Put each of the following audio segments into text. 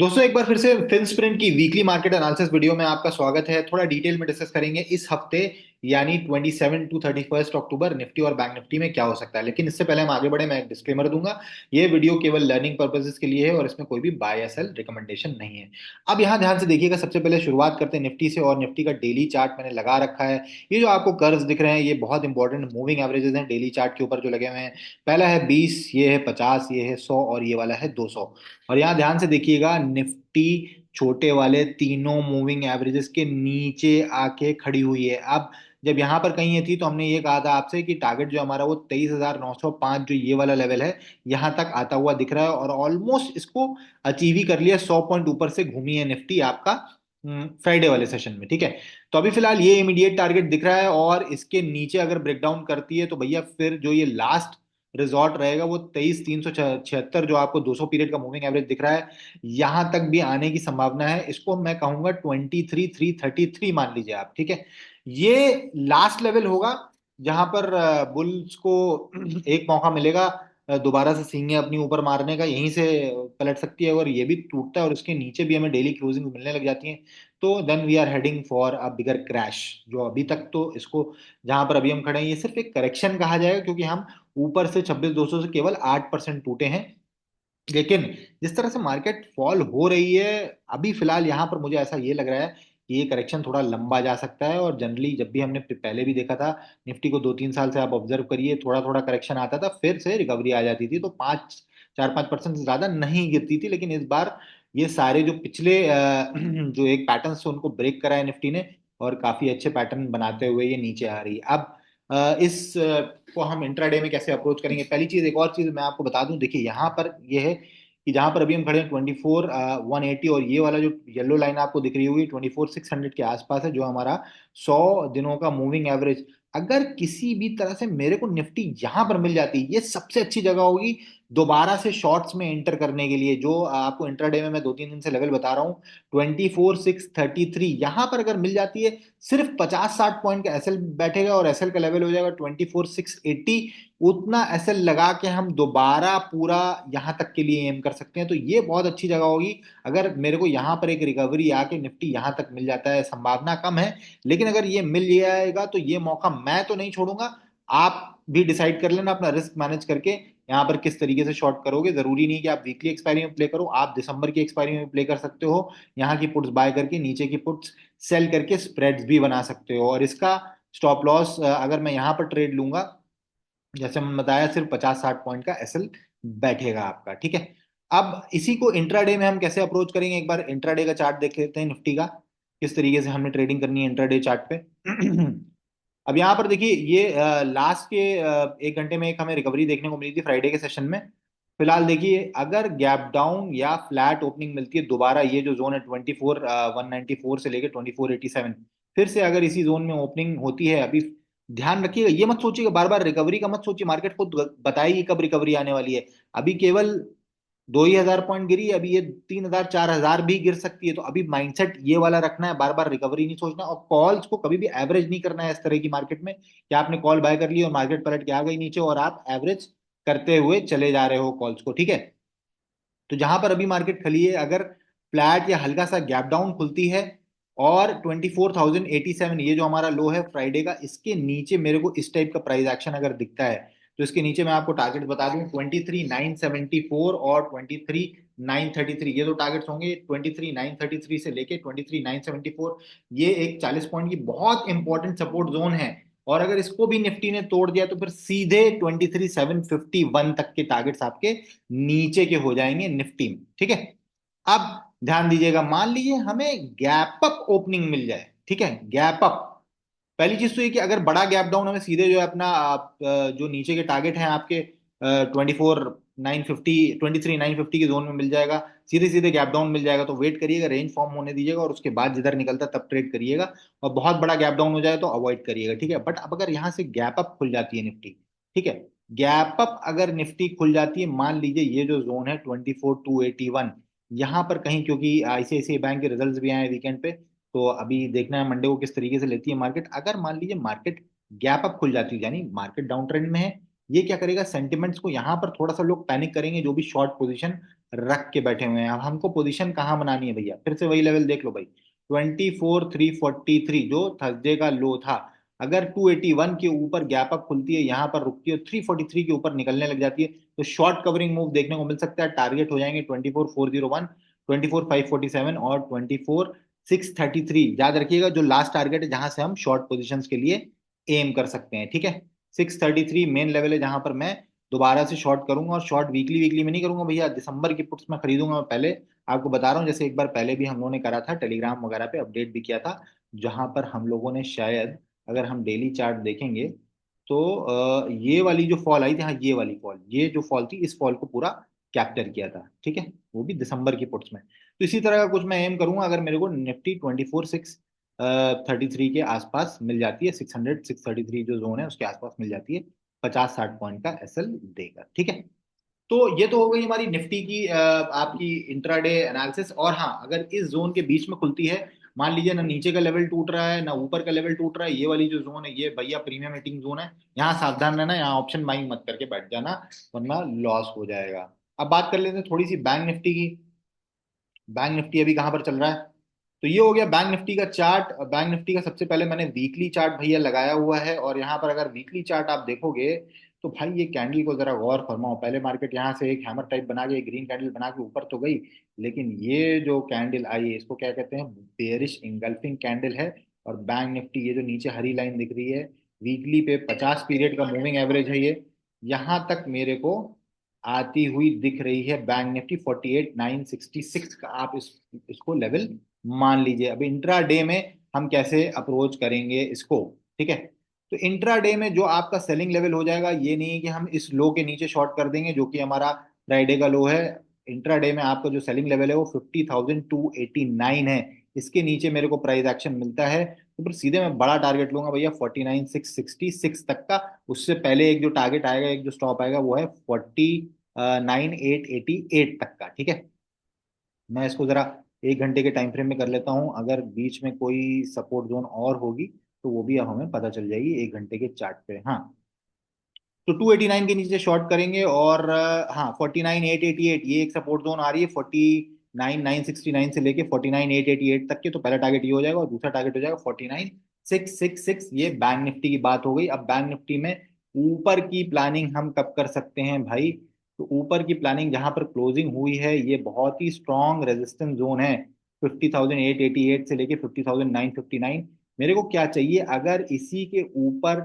दोस्तों एक बार फिर से फिनस्प्रिंट की वीकली मार्केट एनालिसिस वीडियो में आपका स्वागत है। थोड़ा डिटेल में डिस्कस करेंगे इस हफ्ते यानी 27 टू 31 अक्टूबर निफ्टी और बैंक निफ्टी में क्या हो सकता है। लेकिन इससे पहले हम आगे बढ़े, मैं एक डिस्क्लेमर दूंगा। ये वीडियो केवल लर्निंग पर्पसेस के लिए है और इसमें कोई भी बाय या सेल रिकमेंडेशन नहीं है। अब यहाँ ध्यान से देखिएगा, सबसे पहले शुरुआत करते हैं निफ्टी से। और निफ्टी का डेली चार्ट मैंने लगा रखा है। ये जो आपको कर्व्स दिख रहे हैं ये बहुत इंपॉर्टेंट मूविंग एवरेजेस हैं डेली चार्ट के ऊपर जो लगे हुए हैं। पहला है 20, ये है 50, ये है 100 और ये वाला है 200। और यहाँ ध्यान से देखिएगा, निफ्टी छोटे वाले तीनों मूविंग एवरेजेस के नीचे आके खड़ी हुई है। अब जब यहाँ पर कहीं ये थी तो हमने ये कहा था आपसे कि टारगेट जो हमारा वो 23,905 जो ये वाला लेवल है, यहाँ तक आता हुआ दिख रहा है और ऑलमोस्ट इसको अचीव ही कर लिया। 100 पॉइंट ऊपर से घूमी है निफ्टी आपका फ्राइडे वाले सेशन में। ठीक है, तो अभी फिलहाल ये इमीडिएट टारगेट दिख रहा है और इसके नीचे अगर ब्रेकडाउन करती है तो भैया फिर जो ये लास्ट रिजॉर्ट रहेगा वो 23,376 जो आपको 200 पीरियड का मूविंग एवरेज दिख रहा है, यहां तक भी आने की संभावना है। इसको मैं कहूंगा 23,333 मान लीजिए आप। ठीक है, ये लास्ट लेवल होगा जहां पर बुल्स को एक मौका मिलेगा दोबारा से सींगे अपनी ऊपर मारने का। यहीं से पलट सकती है। अगर ये भी टूटता है और उसके नीचे भी हमें डेली क्लोजिंग मिलने लग जाती है तो then we are heading for a bigger crash. जो अभी तक तो इसको, जहां पर अभी हम खड़े हैं, ये सिर्फ एक करेक्शन कहा जाएगा क्योंकि हम ऊपर से 26,200 से केवल 8% टूटे हैं। लेकिन जिस तरह से मार्केट फॉल हो रही है अभी फिलहाल, यहाँ पर मुझे ऐसा ये लग रहा है कि ये करेक्शन थोड़ा लंबा जा सकता है। और जनरली जब भी हमने पहले भी देखा था निफ्टी को, 2-3 साल से आप ऑब्जर्व करिए, थोड़ा थोड़ा करेक्शन आता था फिर से रिकवरी आ जाती थी, तो 4-5% से ज्यादा नहीं गिरती थी। लेकिन इस बार ये सारे जो पिछले जो एक पैटर्न से उनको ब्रेक करा है निफ्टी ने और काफी अच्छे पैटर्न बनाते हुए ये नीचे आ रही है। अब इस को हम इंट्राडे में कैसे अप्रोच करेंगे? पहली चीज, एक और चीज मैं आपको बता दूं, देखिए यहाँ पर ये है कि जहां पर अभी हम खड़े हैं 24,180 और ये वाला जो येलो लाइन आपको दिख रही होगी 24,600 के आसपास है जो हमारा 100 दिनों का मूविंग एवरेज। अगर किसी भी तरह से मेरे को निफ्टी यहां पर मिल जाती, ये सबसे अच्छी जगह होगी दोबारा से शॉर्ट्स में एंटर करने के लिए। जो आपको इंट्राडे में मैं 2-3 दिन से लेवल बता रहा हूँ 24,633, यहां पर अगर मिल जाती है सिर्फ 50-60 पॉइंट का एसएल बैठेगा और एसएल का लेवल हो जाएगा 24,680। उतना एसएल लगा के हम दोबारा पूरा यहां तक के लिए एम कर सकते हैं। तो ये बहुत अच्छी जगह होगी। अगर मेरे को यहां पर एक रिकवरी आके निफ्टी यहां तक मिल जाता है, संभावना कम है, लेकिन अगर ये मिल जाएगा तो ये मौका मैं तो नहीं छोड़ूंगा। आप भी डिसाइड कर लेना अपना रिस्क मैनेज करके यहाँ पर किस तरीके से शॉर्ट करोगे। जरूरी नहीं कि आप वीकली एक्सपायरी में प्ले करो, आप दिसंबर की एक्सपायरी में प्ले कर सकते हो। यहाँ की पुट्स बाय करके नीचे की पुट्स सेल करके स्प्रेड्स भी बना सकते हो। और इसका स्टॉप लॉस अगर मैं यहाँ पर ट्रेड लूंगा, जैसे मैंने बताया, सिर्फ 50-60 पॉइंट का एसएल बैठेगा आपका। ठीक है, अब इसी को इंट्राडे में हम कैसे अप्रोच करेंगे, एक बार इंट्राडे का चार्ट देख लेते हैं निफ्टी का, किस तरीके से हमें ट्रेडिंग करनी है इंट्राडे चार्ट पे। अब यहाँ पर देखिए, ये लास्ट के 1 घंटे में एक हमें रिकवरी देखने को मिली थी फ्राइडे के सेशन में। फिलहाल देखिए, अगर गैप डाउन या फ्लैट ओपनिंग मिलती है दोबारा, ये जो जोन है 24,194 से लेके 24,087, फिर से अगर इसी जोन में ओपनिंग होती है अभी, ध्यान रखिएगा, ये मत सोचिएगा बार बार रिकवरी का मत सोचिए, मार्केट खुद बताएगी कब रिकवरी आने वाली है। अभी केवल 2 ही हजार पॉइंट गिरी है, अभी ये 3,000-4,000 भी गिर सकती है। तो अभी माइंडसेट ये वाला रखना है, बार बार रिकवरी नहीं सोचना। और कॉल्स को कभी भी एवरेज नहीं करना है इस तरह की मार्केट में कि आपने कॉल बाय कर ली और मार्केट पलट के आ गई नीचे और आप एवरेज करते हुए चले जा रहे हो कॉल्स को। ठीक है, तो जहां पर अभी मार्केट खली है, अगर फ्लैट या हल्का सा गैप डाउन खुलती है और 24,087, ये जो हमारा लो है फ्राइडे का, इसके नीचे मेरे को इस टाइप का प्राइस एक्शन अगर दिखता है तो इसके नीचे मैं आपको टारगेट बता दूं 23,974 और 23,933, ये दो टारगेट्स होंगे। 23,933 से लेके 23,974, ये एक 40 पॉइंट की बहुत इंपॉर्टेंट सपोर्ट जोन है। और अगर इसको भी निफ्टी ने तोड़ दिया तो फिर सीधे 23,751 तक के टारगेट्स आपके नीचे के हो जाएंगे निफ्टी में। ठीक है, अब ध्यान दीजिएगा, मान लीजिए हमें गैप अप ओपनिंग मिल जाए। ठीक है, गैप अप, पहली चीज तो ये कि अगर बड़ा गैप डाउन हमें सीधे जो है अपना जो नीचे के टारगेट हैं आपके 24,950, 23,950 के जोन में मिल जाएगा, सीधे सीधे गैप डाउन मिल जाएगा, तो वेट करिएगा, रेंज फॉर्म होने दीजिएगा और उसके बाद जिधर निकलता तब ट्रेड करिएगा। और बहुत बड़ा गैप डाउन हो जाए तो अवॉइड करिएगा। ठीक है, बट अब अगर यहाँ से गैप अप खुल जाती है निफ्टी, ठीक है, गैप अप अगर निफ्टी खुल जाती है, मान लीजिए ये जो जोन है 24,281, यहाँ पर कहीं, क्योंकि आईसीआईसीआई बैंक के रिजल्ट्स भी आए वीकेंड पे, तो अभी देखना है मंडे को किस तरीके से लेती है मार्केट। अगर मान लीजिए मार्केट गैप अप खुल जाती है, यानी मार्केट डाउन ट्रेंड में है, ये क्या करेगा, सेंटिमेंट्स को यहाँ पर थोड़ा सा लोग पैनिक करेंगे जो भी शॉर्ट पोजीशन रख के बैठे हुए हैं। अब हमको पोजीशन कहाँ बनानी है भैया, फिर से वही लेवल देख लो भाई, 24,343 जो थर्सडे का लो था। अगर 281 के ऊपर गैप अप खुलती है, यहाँ पर रुकती है, 343 के ऊपर निकलने लग जाती है, तो शॉर्ट कवरिंग मूव देखने को मिल सकता है। टारगेट हो जाएंगे 24,401, 24,547 और 24,633। याद रखिएगा जो लास्ट टारगेट है जहां से हम शॉर्ट पोजिशन के लिए एम कर सकते हैं, ठीक है। 633 मेन लेवल है जहां पर मैं दोबारा से शॉर्ट करूंगा, और शॉर्ट वीकली वीकली में नहीं करूंगा भैया, दिसंबर की पुट्स में खरीदूंगा मैं पहले। आपको बता रहा हूँ, जैसे एक बार पहले भी हम लोगों ने करा था, टेलीग्राम वगैरह पे अपडेट भी किया था, जहां पर हम लोगों ने शायद, अगर हम डेली चार्ट देखेंगे तो ये वाली जो फॉल आई थी, हाँ ये वाली फॉल, ये जो फॉल थी, इस फॉल को पूरा कैप्चर किया था, ठीक है, वो भी दिसंबर की पुट्स में। तो इसी तरह का कुछ मैं एम करूंगा, अगर मेरे को निफ्टी 24,633 के आसपास मिल जाती है, 633 जो जोन है उसके आसपास मिल जाती है, 50-60 पॉइंट का एसएल देगा, ठीक है। तो ये तो हो गई हमारी निफ्टी की आपकी इंट्राडे एनालिसिस। और हाँ, अगर इस जोन के बीच में खुलती है, मान लीजिए ना नीचे का लेवल टूट रहा है ना ऊपर का लेवल टूट रहा है, ये वाली जो जोन है ये भैया प्रीमियम हिटिंग जोन है, यहाँ सावधान रहना, यहाँ ऑप्शन बाइंग मत करके बैठ जाना, वरना लॉस हो जाएगा। अब बात कर लेते हैं थोड़ी सी बैंक निफ्टी की। बैंक निफ्टी अभी कहाँ पर चल रहा है, तो ये हो गया बैंक निफ्टी का चार्ट। बैंक निफ्टी का सबसे पहले मैंने वीकली चार्ट भैया लगाया हुआ है, और यहाँ पर अगर वीकली चार्ट आप देखोगे तो भाई ये कैंडल को जरा गौर फरमाओ। पहले मार्केट यहाँ से एक हैमर टाइप बना के, ग्रीन कैंडल बना के ऊपर तो गई, लेकिन ये जो कैंडल आई है इसको क्या कहते हैं, बेयरिश इंगल्फिंग कैंडल है। और बैंक निफ्टी ये जो नीचे हरी लाइन दिख रही है, वीकली पे 50 पीरियड का मूविंग एवरेज है ये, यहाँ तक मेरे को आती हुई दिख रही है बैंक निफ्टी 48,966 का। आप इसको लेवल मान लीजिए। अब इंट्रा डे में हम कैसे अप्रोच करेंगे इसको, ठीक है। तो इंट्रा डे में जो आपका सेलिंग लेवल हो जाएगा, ये नहीं है कि हम इस लो के नीचे शॉर्ट कर देंगे जो कि हमारा फ्राइडे का लो है। इंट्रा डे में आपका जो सेलिंग लेवल है वो 50,289 है, इसके नीचे मेरे को प्राइस एक्शन मिलता है तो फिर सीधे मैं बड़ा टारगेट लूंगा भैया 49,666 तक का। उससे पहले एक जो टारगेट आएगा, एक जो स्टॉप आएगा, वो है 49,888 तक का, ठीक है। मैं इसको जरा 1 घंटे के टाइम फ्रेम में कर लेता हूँ, अगर बीच में कोई सपोर्ट जोन और होगी तो वो भी अब हमें पता चल जाएगी 1 घंटे के चार्ट पे। हाँ, तो 289 के नीचे शॉर्ट करेंगे, और हाँ 49,888 ये एक सपोर्ट जोन आ रही है, 49,969 से लेके 49,888 तक के, तो पहला टारगेट ये हो जाएगा, और दूसरा टारगेट हो जाएगा 49,666। ये बैंक निफ्टी की बात हो गई। अब बैंक निफ्टी में ऊपर की प्लानिंग हम कब कर सकते हैं भाई, तो ऊपर की प्लानिंग जहां पर क्लोजिंग हुई है, ये बहुत ही स्ट्रॉन्ग रेजिस्टेंस जोन है, 50,888 से लेके 50,959। मेरे को क्या चाहिए, अगर इसी के ऊपर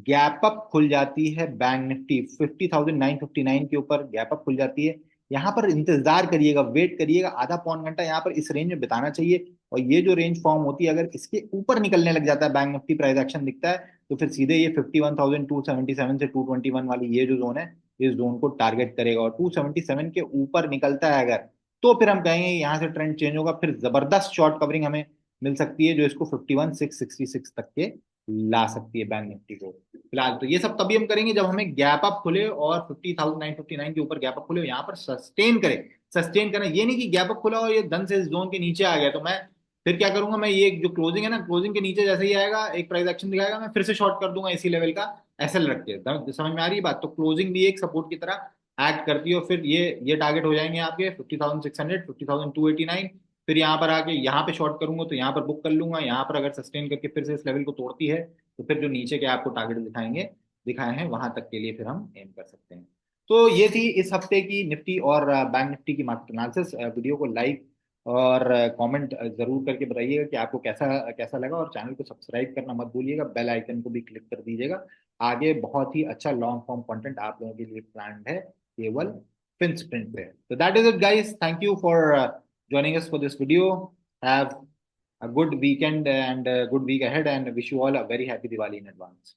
गैप अप खुल जाती है बैंक निफ्टी 50,959 के ऊपर गैप अप खुल जाती है, यहाँ पर इंतजार करिएगा, वेट करिएगा, आधा पौन घंटा यहाँ पर इस रेंज में बिताना चाहिए। और ये जो रेंज फॉर्म होती है, अगर इसके ऊपर निकलने लग जाता है बैंक निफ्टी, प्राइस एक्शन दिखता है, तो फिर सीधे ये 51,277 से 221 वाली ये जो जोन है, इस जोन को टारगेट करेगा। और 277 के ऊपर निकलता है अगर, तो फिर हम कहेंगे यहाँ से ट्रेंड चेंज होगा, फिर जबरदस्त शॉर्ट कवरिंग हमें मिल सकती है, जो इसको 51,666 तक के ला सकती है बैंक निफ्टी को। फिलहाल तो ये सब तभी हम करेंगे जब हमें गैप अप खुले, और 50,959 के ऊपर गैप अप खुले, यहाँ पर सस्टेन करे। सस्टेन करना ये नहीं कि गैप अप खुला और ये धन से इस जोन के नीचे आ गया तो मैं फिर क्या करूंगा, मैं ये जो क्लोजिंग है ना, क्लोजिंग के नीचे जैसे ही आएगा एक प्राइस एक्शन दिखाएगा, मैं फिर से शॉर्ट कर दूंगा इसी लेवल का एसएल रख के। समझ में आ रही है बात, तो क्लोजिंग भी एक सपोर्ट की तरह एक्ट करती है, और फिर ये टारगेट हो जाएंगे आपके 50,600, 50,289। फिर यहाँ पर आके यहाँ पे शॉर्ट करूंगा तो यहाँ पर बुक कर लूंगा, यहाँ पर अगर सस्टेन करके फिर से इस लेवल को तोड़ती है, तो फिर जो नीचे के आपको टारगेट दिखाए हैं वहां तक के लिए फिर हम एम कर सकते हैं। तो ये थी इस हफ्ते की निफ्टी और बैंक निफ्टी की मार्केट एनालिसिस। वीडियो को लाइक और कमेंट जरूर करके बताइएगा कि आपको कैसा कैसा लगा, और चैनल को सब्सक्राइब करना मत भूलिएगा, बेल आइकन को भी क्लिक कर दीजिएगा। आगे बहुत ही अच्छा लॉन्ग फॉर्म कंटेंट आप लोगों के लिए प्लान है, केवल फिनस्प्रिंट पे। तो that is it guys, thank you for joining us for this video. Have a good weekend and a good week ahead, and wish you all a very happy Diwali in advance.